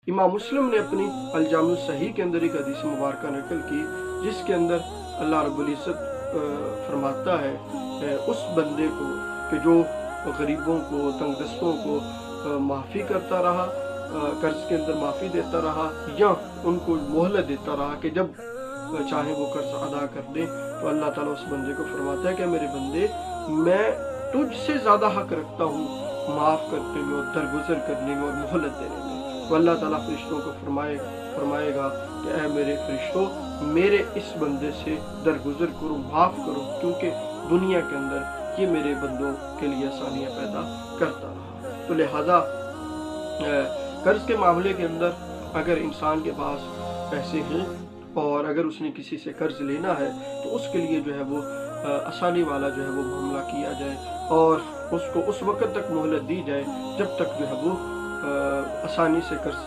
इमाम मुस्लिम ने अपनी अलजामुल सही के अंदर एक हदीस मुबारक नकल की, जिसके अंदर अल्लाह रब्बुल इज़्ज़त फरमाता है उस बंदे को कि जो गरीबों को, तंगदस्तों को माफ़ी करता रहा, कर्ज़ के अंदर माफ़ी देता रहा या उनको मोहलत देता रहा कि जब चाहे वो कर्ज़ अदा कर दें, तो अल्लाह ताला उस बंदे को फरमाता है कि मेरे बंदे, मैं तुझसे ज़्यादा हक़ रखता हूँ माफ़ करने में और दरगुज़र करने में और मोहलत देने में। तो अल्लाह ताला फ़रिश्तों को फरमाएगा कि ऐ मेरे फ़रिश्तों, मेरे इस बंदे से दरगुज़र करो, माफ़ करो, क्योंकि दुनिया के अंदर ये मेरे बंदों के लिए आसानियाँ पैदा करता रहा। तो लिहाजा कर्ज़ के मामले के अंदर अगर इंसान के पास पैसे हैं और अगर उसने किसी से कर्ज़ लेना है, तो उसके लिए जो है वो आसानी वाला जो है वो मामला किया जाए और उसको उस वक़्त तक मोहलत दी जाए जब तक जो है वो आसानी से कर्ज़